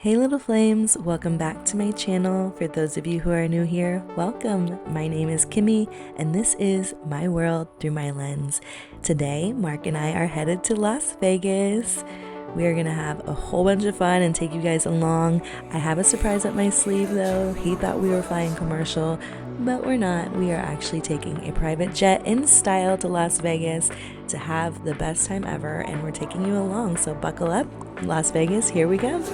Hey little flames, welcome back to my channel. For those of you who are new here, welcome. My name is Kimmy and this is my world through my lens. Today, Mark and I are headed to Las Vegas. We are gonna have a whole bunch of fun and take you guys along. I have a surprise up my sleeve though. He thought we were flying commercial, but we're not. We are actually taking a private jet in style to Las Vegas to have the best time ever, and we're taking you along, so buckle up. Las Vegas, here we go.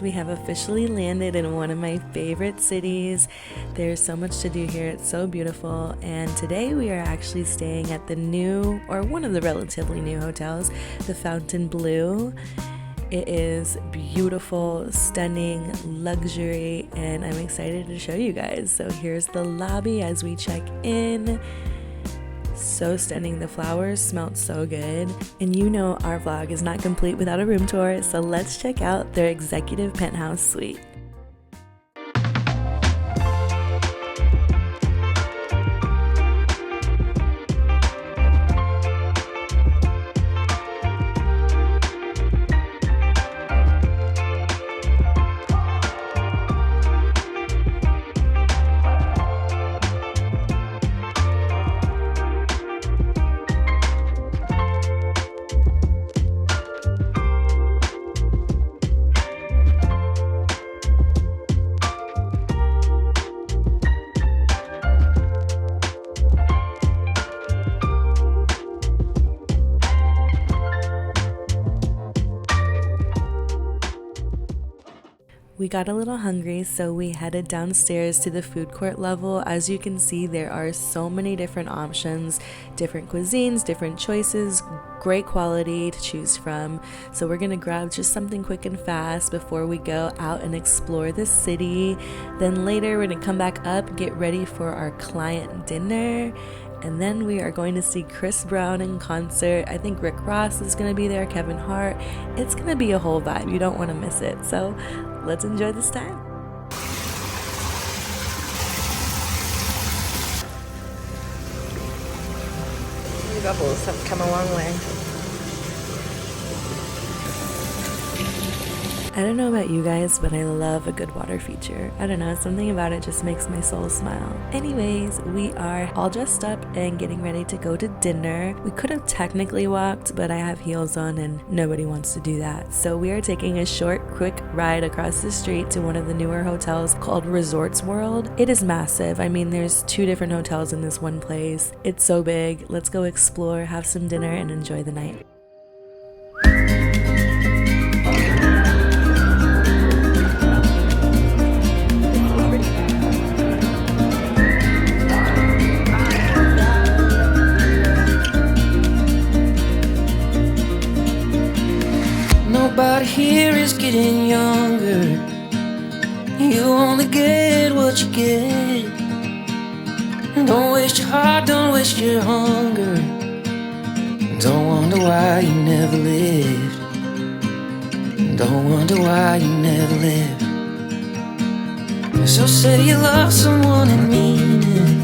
We have officially landed in one of my favorite cities. There's so much to do here. It's so beautiful. And today we are actually staying at the new, or one of the relatively new hotels, the Fontainebleau. It is beautiful, stunning, luxury, and I'm excited to show you guys. So here's the lobby as we check in. So stunning. The flowers smelled so good, and you know our vlog is not complete without a room tour, so let's check out their executive penthouse suite. We got a little hungry, so we headed downstairs to the food court level. As you can see, there are so many different options, different cuisines, different choices, great quality to choose from. So we're gonna grab just something quick and fast before we go out and explore the city. Then later we're gonna come back up, get ready for our client dinner. And then we are going to see Chris Brown in concert. I think Rick Ross is going to be there, Kevin Hart. It's going to be a whole vibe. You don't want to miss it. So let's enjoy this time. The bubbles have come a long way. I don't know about you guys, but I love a good water feature. I don't know, something about it just makes my soul smile. Anyways, we are all dressed up and getting ready to go to dinner. We could have technically walked, but I have heels on and nobody wants to do that. So we are taking a short, quick ride across the street to one of the newer hotels called Resorts World. It is massive. I mean, there's 2 different hotels in this one place. It's so big. Let's go explore, have some dinner, and enjoy the night. Nobody here is getting younger. You only get what you get. Don't waste your heart, don't waste your hunger. Don't wonder why you never lived. Don't wonder why you never lived. So say you love someone and mean it,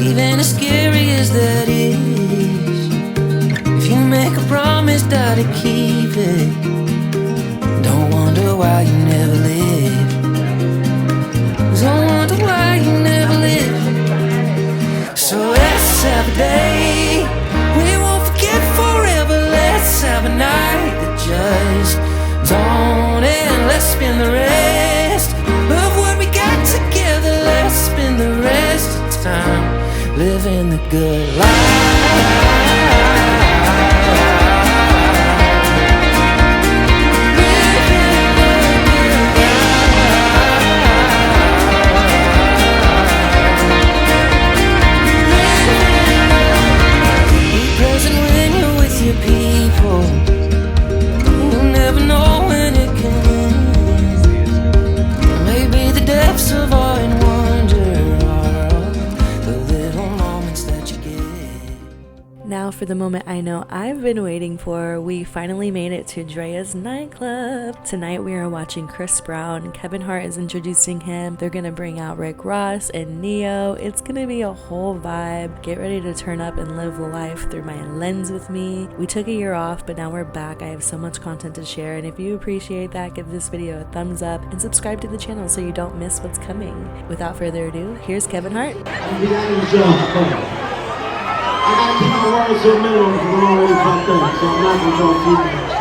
even as scary as that is. If you make a promise, gotta keep it. Don't wonder why you never lived. Don't wonder why you never lived. So let's let's have a day. We won't forget forever. Let's have a night that just dawn, and let's spend the rest of what we got together. Let's spend the rest of time living the good life. People, you'll never know when it can end. Maybe the depths of awe and wonder are the little moments that you get. Now for the moment I know I've been waiting for. We finally made it to Drais nightclub. Tonight we are watching Chris Brown. Kevin Hart is introducing him. They're gonna bring out Rick Ross and Neyo. It's gonna be a whole vibe. Get ready to turn up and live life through my lens with me. We took a year off, but now we're back. I have so much content to share, and if you appreciate that, give this video a thumbs up and subscribe to the channel so you don't miss what's coming. Without further ado, here's Kevin Hart. I gotta keep my words so minimum because I'm already fucked up, so I'm not gonna go too much.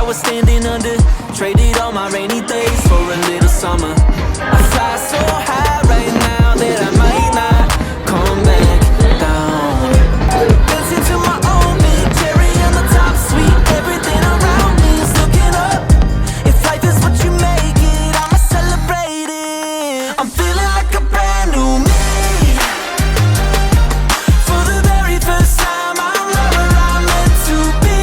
Standing under, traded all my rainy days for a little summer. I fly so high right now that I might not come back down. Dancing to my own beat, cherry on the top, sweet. Everything around me is looking up. If life is what you make it, I'ma celebrate it. I'm feeling like a brand new me. For the very first time, I'm right where I'm meant to be.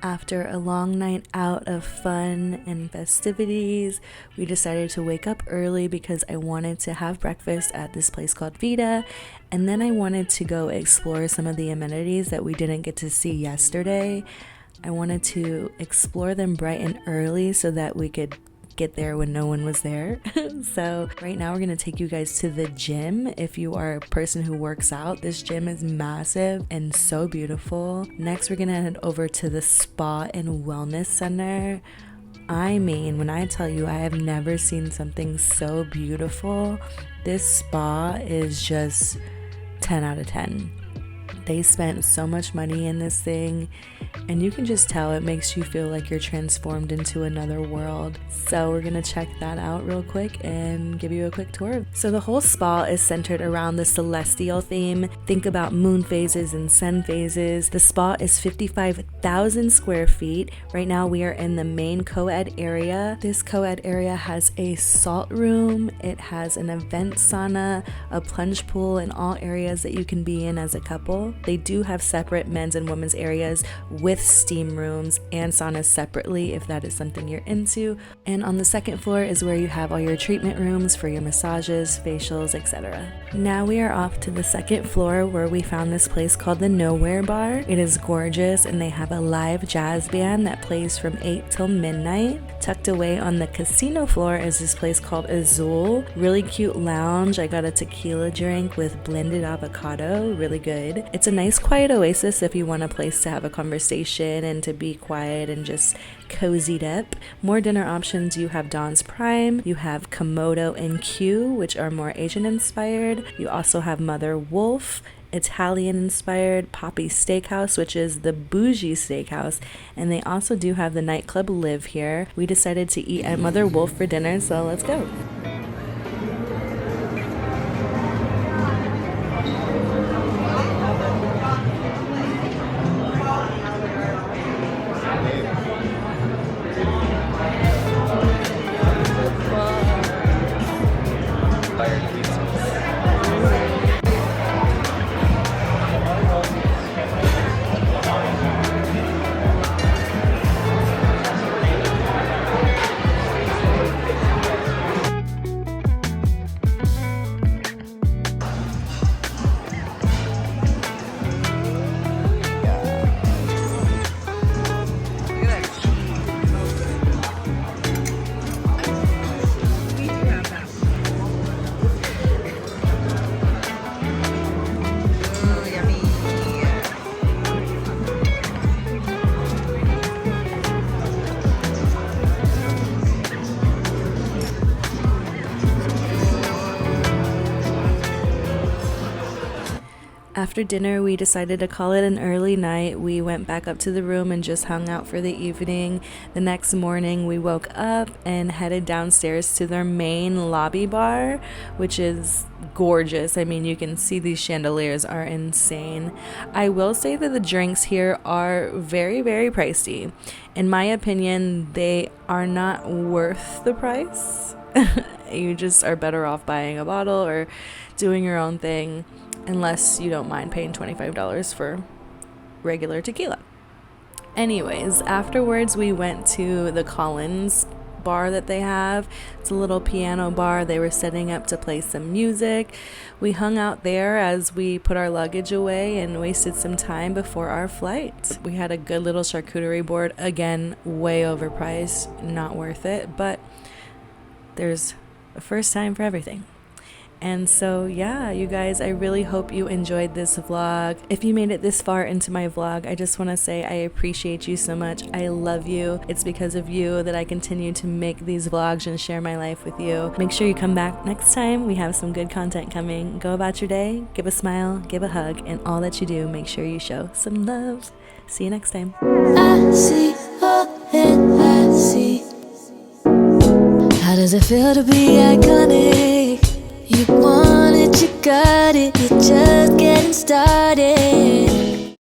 After a long night out of fun and festivities, we decided to wake up early because I wanted to have breakfast at this place called Vita, and then I wanted to go explore some of the amenities that we didn't get to see yesterday. I wanted to explore them bright and early so that we could get there when no one was there. So right now we're gonna take you guys to the gym. If you are a person who works out, this gym is massive and so beautiful. Next we're gonna head over to the spa and wellness center. I mean, when I tell you I have never seen something so beautiful, this spa is just 10 out of 10. They spent so much money in this thing, and you can just tell it makes you feel like you're transformed into another world. So we're gonna check that out real quick and give you a quick tour. So the whole spa is centered around the celestial theme. Think about moon phases and sun phases. The spa is 55,000 square feet. Right now we are in the main co-ed area. This co-ed area has a salt room, it has an event sauna, a plunge pool, and all areas that you can be in as a couple. They do have separate men's and women's areas with steam rooms and saunas separately if that is something you're into. And on the second floor is where you have all your treatment rooms for your massages, facials, etc. Now we are off to the second floor where we found this place called the Nowhere Bar. It is gorgeous and they have a live jazz band that plays from 8 till midnight. Tucked away on the casino floor is this place called Azul. Really cute lounge. I got a tequila drink with blended avocado. Really good. It's a nice quiet oasis if you want a place to have a conversation and to be quiet and just cozied up. More dinner options, you have Don's Prime, you have Komodo and Q, which are more Asian inspired. You also have Mother Wolf, Italian inspired, Poppy Steakhouse, which is the bougie steakhouse, and they also do have the nightclub Live here. We decided to eat at Mother Wolf for dinner, so let's go. After dinner, we decided to call it an early night. We went back up to the room and just hung out for the evening. The next morning, we woke up and headed downstairs to their main lobby bar, which is gorgeous. I mean, you can see these chandeliers are insane. I will say that the drinks here are very, very pricey. In my opinion, they are not worth the price. You just are better off buying a bottle or doing your own thing, unless you don't mind paying $25 for regular tequila. Anyways, afterwards we went to the Collins bar that they have. It's a little piano bar. They were setting up to play some music. We hung out there as we put our luggage away and wasted some time before our flight. We had a good little charcuterie board. Again, way overpriced, not worth it, but there's a first time for everything. And so yeah, you guys, I really hope you enjoyed this vlog. If you made it this far into my vlog, I just want to say I appreciate you so much. I love you. It's because of you that I continue to make these vlogs and share my life with you. Make sure you come back next time. We have some good content coming. Go about your day, give a smile, give a hug, and all that you do, make sure you show some love. See you next time. I see, oh, and I see. How does it feel to be iconic? You want it, you got it, you're just getting started.